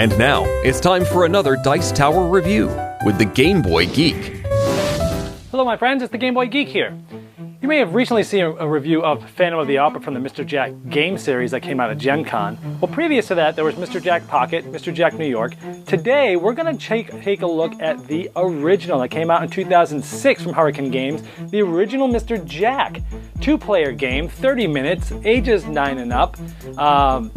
And now, it's time for another Dice Tower review with the Game Boy Geek. Hello my friends, it's the Game Boy Geek here. You may have recently seen a review of Phantom of the Opera from the Mr. Jack game series that came out at Gen Con. Well, previous to that, there was Mr. Jack Pocket, Mr. Jack New York. Today, we're going to take a look at the original that came out in 2006 from Hurricane Games, the original Mr. Jack. Two-player game, 30 minutes, ages 9 and up.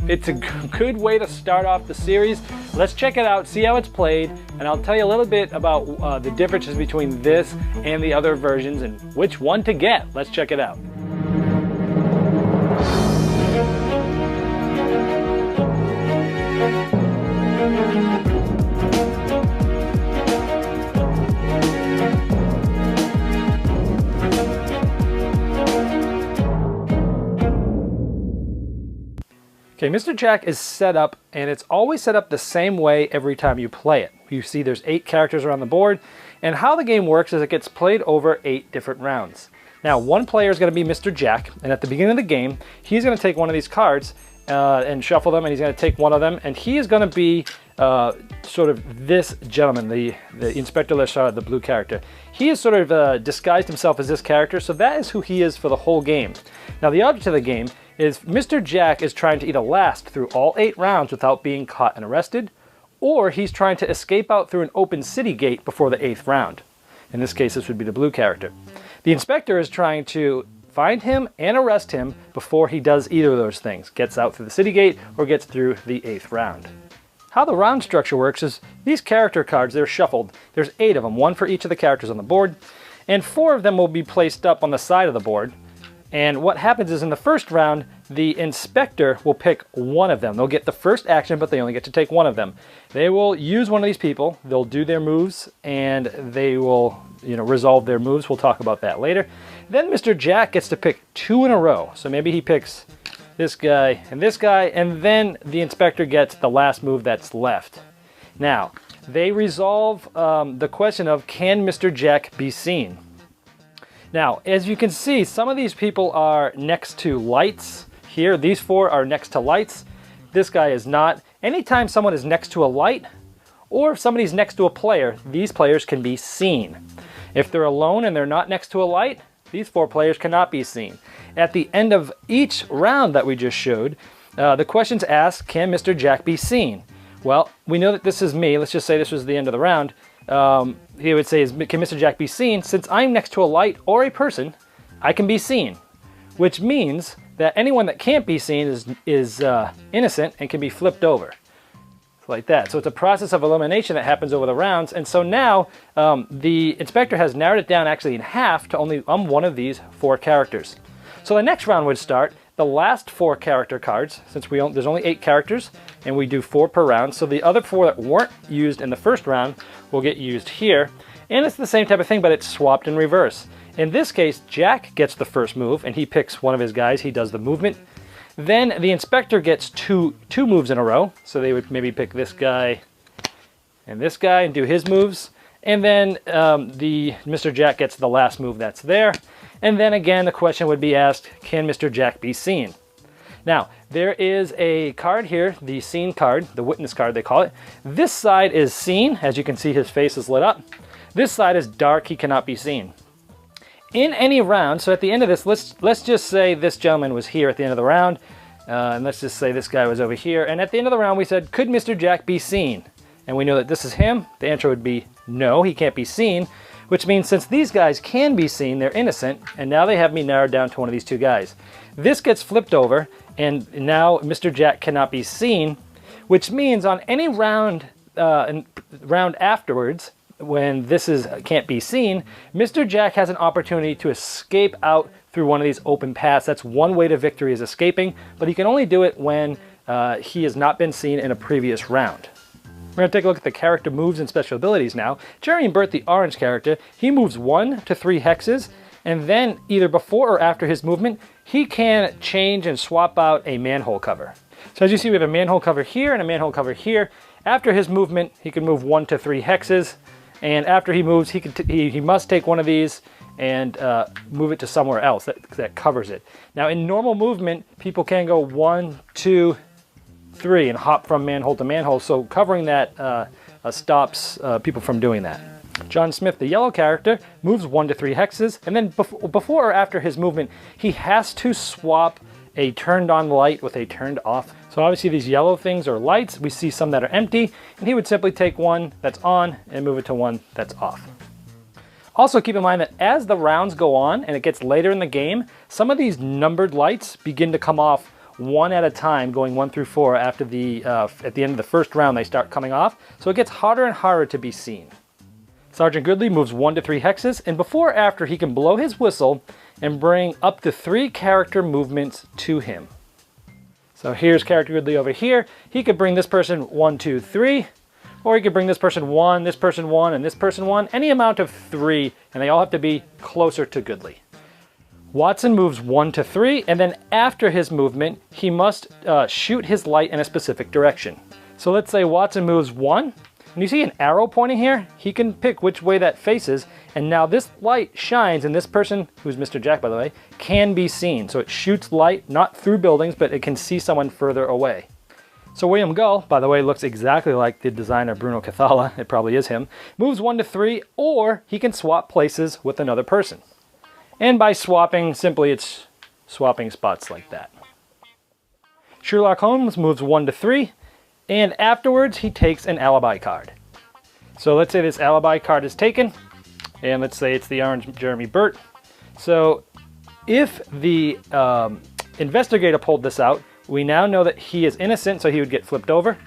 It's a good way to start off the series. Let's check it out, see how it's played, and I'll tell you a little bit about the differences between this and the other versions and which one to get. Let's check it out. Okay, Mr. Jack is set up, and it's always set up the same way every time you play it. You see there's 8 characters around the board, and how the game works is it gets played over 8 different rounds. Now, one player is going to be Mr. Jack, and at the beginning of the game, he's going to take one of these cards and shuffle them, and he's going to take one of them, and he is going to be sort of this gentleman, the Inspector Lachard, the blue character. He has sort of disguised himself as this character, so that is who he is for the whole game. Now, the object of the game is Mr. Jack is trying to either last through all 8 rounds without being caught and arrested, or he's trying to escape out through an open city gate before the 8th round. In this case, this would be the blue character. The inspector is trying to find him and arrest him before he does either of those things, gets out through the city gate or gets through the 8th round. How the round structure works is these character cards, they're shuffled. There's 8 of them, 1 for each of the characters on the board, and 4 of them will be placed up on the side of the board. And what happens is in the first round, the inspector will pick one of them. They'll get the first action, but they only get to take one of them. They will use one of these people, they'll do their moves, and they will, resolve their moves. We'll talk about that later. Then Mr. Jack gets to pick 2 in a row. So maybe he picks this guy, and then the inspector gets the last move that's left. Now, they resolve the question of, can Mr. Jack be seen? Now, as you can see, some of these people are next to lights. Here, these 4 are next to lights. This guy is not. Anytime someone is next to a light, or if somebody's next to a player, these players can be seen. If they're alone and they're not next to a light, these 4 players cannot be seen. At the end of each round that we just showed, the questions ask, can Mr. Jack be seen? Well, we know that this is me. Let's just say this was the end of the round. He would say, can Mr. Jack be seen? Since I'm next to a light or a person, I can be seen. Which means that anyone that can't be seen is innocent and can be flipped over. Like that. So it's a process of elimination that happens over the rounds. And so now the inspector has narrowed it down actually in half to only one of these 4 characters. So the next round would start. The last 4 character cards, since there's only 8 characters, and we do 4 per round, so the other 4 that weren't used in the first round will get used here. And it's the same type of thing, but it's swapped in reverse. In this case, Jack gets the first move, and he picks one of his guys. He does the movement. Then the inspector gets two moves in a row, so they would maybe pick this guy and do his moves. And then Mr. Jack gets the last move that's there. And then again, the question would be asked, can Mr. Jack be seen? Now, there is a card here, the scene card, the witness card they call it. This side is seen. As you can see, his face is lit up. This side is dark, he cannot be seen. In any round, so at the end of this, let's just say this gentleman was here at the end of the round, and let's just say this guy was over here, and at the end of the round we said, could Mr. Jack be seen? And we know that this is him. The answer would be no, he can't be seen, which means since these guys can be seen, they're innocent, and now they have me narrowed down to one of these 2 guys. This gets flipped over, and now Mr. Jack cannot be seen, which means on any round afterwards, when this can't be seen, Mr. Jack has an opportunity to escape out through one of these open paths. That's one way to victory, is escaping, but he can only do it when he has not been seen in a previous round. We're going to take a look at the character moves and special abilities now. Jerry and Bert, the orange character, he moves 1 to 3 hexes, and then either before or after his movement, he can change and swap out a manhole cover. So as you see, we have a manhole cover here and a manhole cover here. After his movement, he can move 1 to 3 hexes, and after he moves, he must take one of these and move it to somewhere else that covers it. Now in normal movement, people can go 1, 2, 3 and hop from manhole to manhole. So covering that stops people from doing that. John Smith, the yellow character, moves 1 to 3 hexes, and then before or after his movement, he has to swap a turned on light with a turned off. So obviously these yellow things are lights. We see some that are empty, and he would simply take one that's on and move it to one that's off. Also keep in mind that as the rounds go on and it gets later in the game, some of these numbered lights begin to come off one at a time, going 1 through 4 after at the end of the first round they start coming off. So it gets harder and harder to be seen. Sergeant Goodley moves 1 to 3 hexes, and before or after he can blow his whistle and bring up to 3 character movements to him. So here's Character Goodley over here. He could bring this person 1, 2, 3, or he could bring this person 1, this person 1, and this person 1, any amount of 3, and they all have to be closer to Goodley. Watson moves 1 to 3, and then after his movement, he must shoot his light in a specific direction. So let's say Watson moves 1, and you see an arrow pointing here? He can pick which way that faces, and now this light shines, and this person, who's Mr. Jack by the way, can be seen. So it shoots light, not through buildings, but it can see someone further away. So William Gull, by the way, looks exactly like the designer Bruno Cathala, it probably is him, moves 1 to 3, or he can swap places with another person. And by swapping, simply it's swapping spots like that. Sherlock Holmes moves 1 to 3, and afterwards he takes an alibi card. So let's say this alibi card is taken, and let's say it's the orange Jeremy Burt. So if the investigator pulled this out, we now know that he is innocent, so he would get flipped over.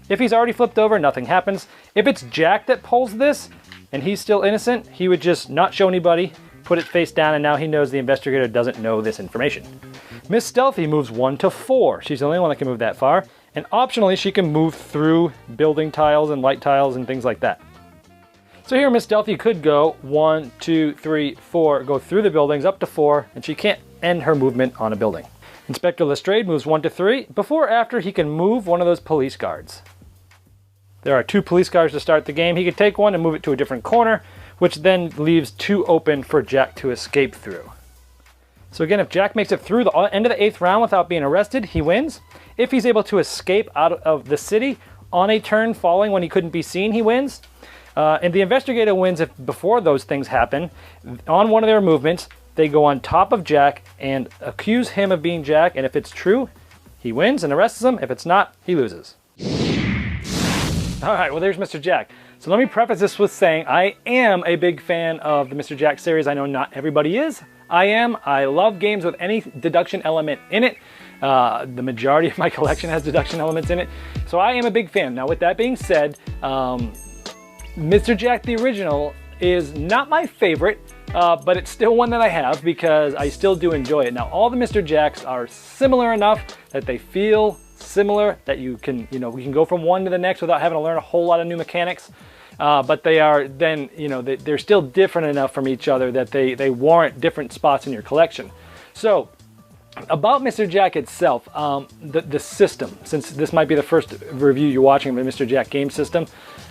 If he's already flipped over, nothing happens. If it's Jack that pulls this, and he's still innocent, he would just not show anybody, put it face down, and now he knows the investigator doesn't know this information. Miss Stealthy moves 1 to 4. She's the only one that can move that far. And optionally, she can move through building tiles and light tiles and things like that. So here Miss Stealthy could go 1, 2, 3, 4, go through the buildings up to 4, and she can't end her movement on a building. Inspector Lestrade moves 1 to 3. Before or after, he can move one of those police guards. There are 2 police cars to start the game. He could take one and move it to a different corner, which then leaves 2 open for Jack to escape through. So again, if Jack makes it through the end of the 8th round without being arrested, he wins. If he's able to escape out of the city on a turn falling when he couldn't be seen, he wins. And the investigator wins if before those things happen, on one of their movements, they go on top of Jack and accuse him of being Jack, and if it's true, he wins and arrests him. If it's not, he loses. All right, well, there's Mr. Jack. So let me preface this with saying I am a big fan of the Mr. Jack series. I know not everybody is. I am. I love games with any deduction element in it. The majority of my collection has deduction elements in it. So I am a big fan. Now with that being said, Mr. Jack the original is not my favorite, but it's still one that I have because I still do enjoy it. Now all the Mr. Jacks are similar enough that they feel similar, that you can, we can go from one to the next without having to learn a whole lot of new mechanics. But they are then, they're still different enough from each other that they warrant different spots in your collection. So about Mr. Jack itself, the system, since this might be the first review you're watching of the Mr. Jack game system,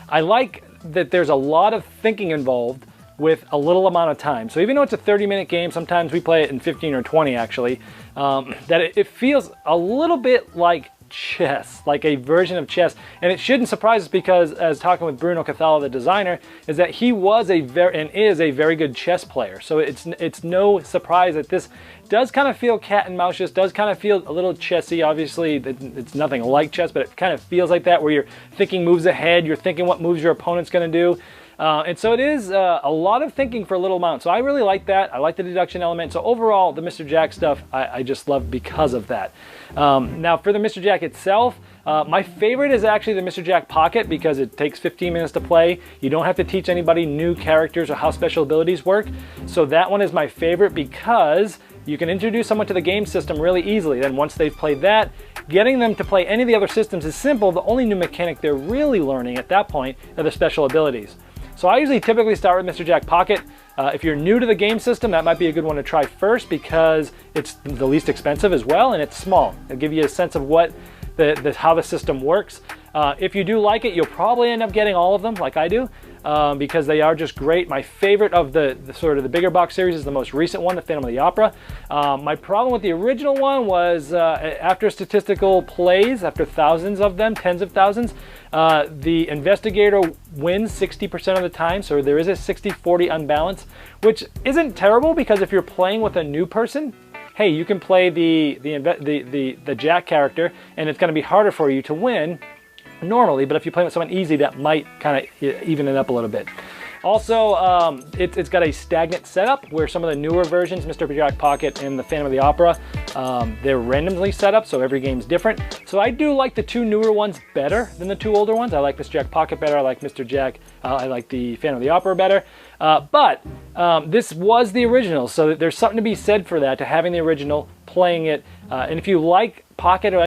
I like that there's a lot of thinking involved with a little amount of time. So even though it's a 30-minute game, sometimes we play it in 15 or 20 actually, that it feels a little bit like chess, like a version of chess. And it shouldn't surprise us because, as talking with Bruno Cathala, the designer, is that he was is a very good chess player. So it's no surprise that this does kind of feel cat and mouse, does kind of feel a little chessy. Obviously, it's nothing like chess, but it kind of feels like that, where you're thinking moves ahead, you're thinking what moves your opponent's going to do. And so it is a lot of thinking for a little amount. So I really like that. I like the deduction element. So overall, the Mr. Jack stuff, I just love because of that. Now for the Mr. Jack itself, my favorite is actually the Mr. Jack Pocket because it takes 15 minutes to play. You don't have to teach anybody new characters or how special abilities work. So that one is my favorite because you can introduce someone to the game system really easily. Then once they've played that, getting them to play any of the other systems is simple. The only new mechanic they're really learning at that point are the special abilities. So I usually typically start with Mr. Jack Pocket. If you're new to the game system, that might be a good one to try first because it's the least expensive as well, and it's small. It'll give you a sense of what how the system works. If you do like it, you'll probably end up getting all of them like I do, because they are just great. My favorite of the sort of the bigger box series is the most recent one, the Phantom of the Opera. My problem with the original one was after statistical plays, after thousands of them, tens of thousands, the investigator wins 60% of the time, so there is a 60-40 unbalance, which isn't terrible because if you're playing with a new person, hey, you can play the Jack character and it's going to be harder for you to win normally, but if you play with someone easy, that might kind of even it up a little bit. Also, it's got a stagnant setup where some of the newer versions, Mr. Jack Pocket and the Phantom of the Opera, they're randomly set up, so every game's different. So I do like the two newer ones better than the two older ones. I like Mr. Jack Pocket better, I like Mr. Jack, I like the Phantom of the Opera better. But this was the original, so there's something to be said for that, to having the original, playing it, and if you like Pocket or